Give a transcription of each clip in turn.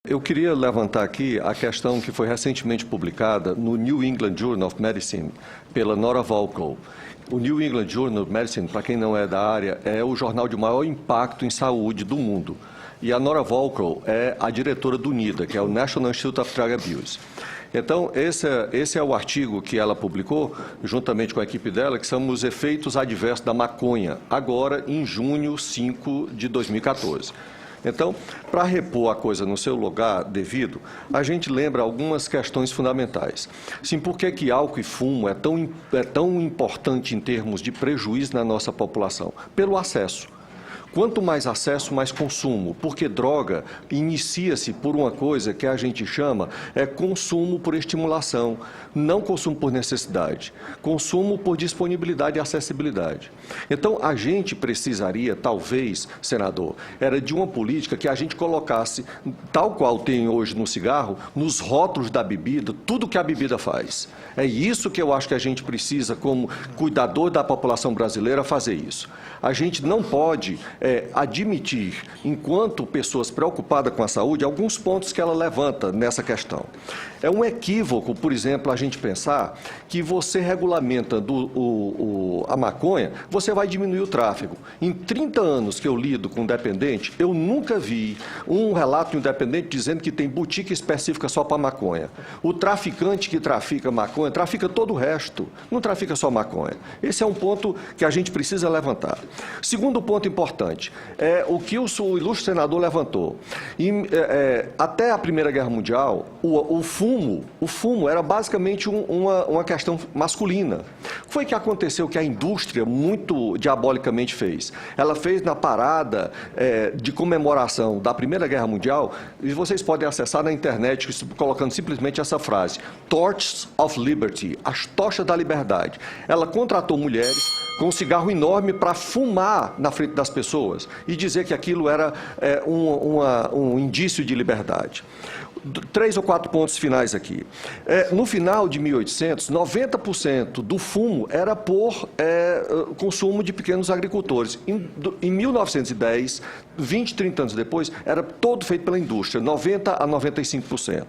Eu queria levantar aqui a questão que foi recentemente publicada no New England Journal of Medicine pela Nora Volkow. O New England Journal of Medicine, para quem não é da área, é o jornal de maior impacto em saúde do mundo. E a Nora Volkow é a diretora do NIDA, que é o National Institute of Drug Abuse. Então, esse é o artigo que ela publicou, juntamente com a equipe dela, que são os efeitos adversos da maconha, agora em junho 5 de 2014. Então, para repor a coisa no seu lugar devido, a gente lembra algumas questões fundamentais. Sim, por que álcool e fumo é tão importante em termos de prejuízo na nossa população? Pelo acesso. Quanto mais acesso, mais consumo, porque droga inicia-se por uma coisa que a gente chama consumo por estimulação, não consumo por necessidade, consumo por disponibilidade e acessibilidade. Então, a gente precisaria, talvez, senador, era de uma política que a gente colocasse, tal qual tem hoje no cigarro, nos rótulos da bebida, tudo que a bebida faz. É isso que eu acho que a gente precisa, como cuidador da população brasileira, fazer isso. A gente não pode admitir, enquanto pessoas preocupadas com a saúde, alguns pontos que ela levanta nessa questão. É um equívoco, por exemplo, a gente pensar que você regulamenta a maconha, você vai diminuir o tráfego. Em 30 anos que eu lido com dependente, eu nunca vi um relato de um dependente dizendo que tem boutique específica só para maconha. O traficante que trafica maconha, trafica todo o resto, não trafica só maconha. Esse é um ponto que a gente precisa levantar. Segundo ponto importante, é o que o ilustre senador levantou. Até a Primeira Guerra Mundial, o fumo era basicamente uma questão masculina. Foi que aconteceu que a indústria muito diabolicamente fez. Ela fez na parada de comemoração da Primeira Guerra Mundial, e vocês podem acessar na internet colocando simplesmente essa frase, Torches of Liberty, as tochas da liberdade. Ela contratou mulheres com um cigarro enorme para fumar na frente das pessoas e dizer que aquilo era um indício de liberdade. 3 ou 4 pontos finais aqui. No final de 1800, 90% do fumo era por consumo de pequenos agricultores. Em 1910, 20, 30 anos depois, era todo feito pela indústria, 90% a 95%.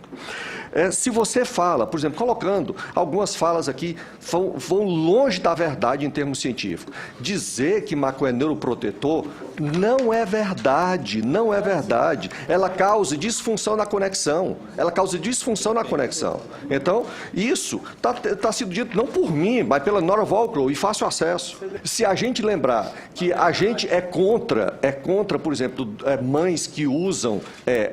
Se você fala, por exemplo, colocando algumas falas aqui, vão longe da verdade em termos científicos. Dizer que maconha é neuroprotetor não é verdade, não é verdade. Ela causa disfunção na conexão. Ela causa disfunção na conexão. Então, isso está sendo dito não por mim, mas pela Nora Volkow e fácil acesso. Se a gente lembrar que a gente é contra, por exemplo, mães que usam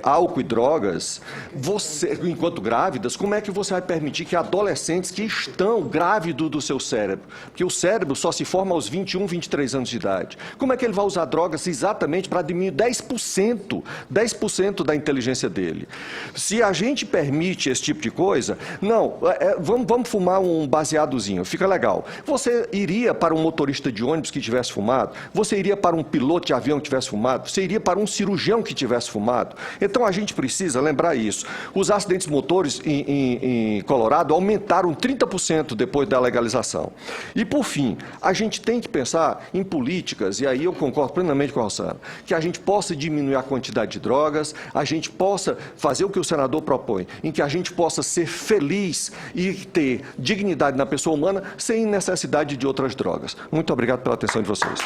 álcool e drogas, você, enquanto grávidas, como é que você vai permitir que adolescentes que estão grávidos do seu cérebro, porque o cérebro só se forma aos 21, 23 anos de idade, como é que ele vai usar drogas exatamente para diminuir 10% da inteligência dele? Se a gente permite esse tipo de coisa, não, vamos fumar um baseadozinho, fica legal. Você iria para um motorista de ônibus que tivesse fumado? Você iria para um piloto de avião que tivesse fumado? Você iria para um cirurgião que tivesse fumado? Então a gente precisa lembrar isso. Os acidentes motores em Colorado aumentaram 30% depois da legalização. E por fim, a gente tem que pensar em políticas, e aí eu concordo plenamente com a Rosana, que a gente possa diminuir a quantidade de drogas, a gente possa fazer o que o senador propõe, em que a gente possa ser feliz e ter dignidade na pessoa humana sem necessidade de outras drogas. Muito obrigado pela atenção de vocês.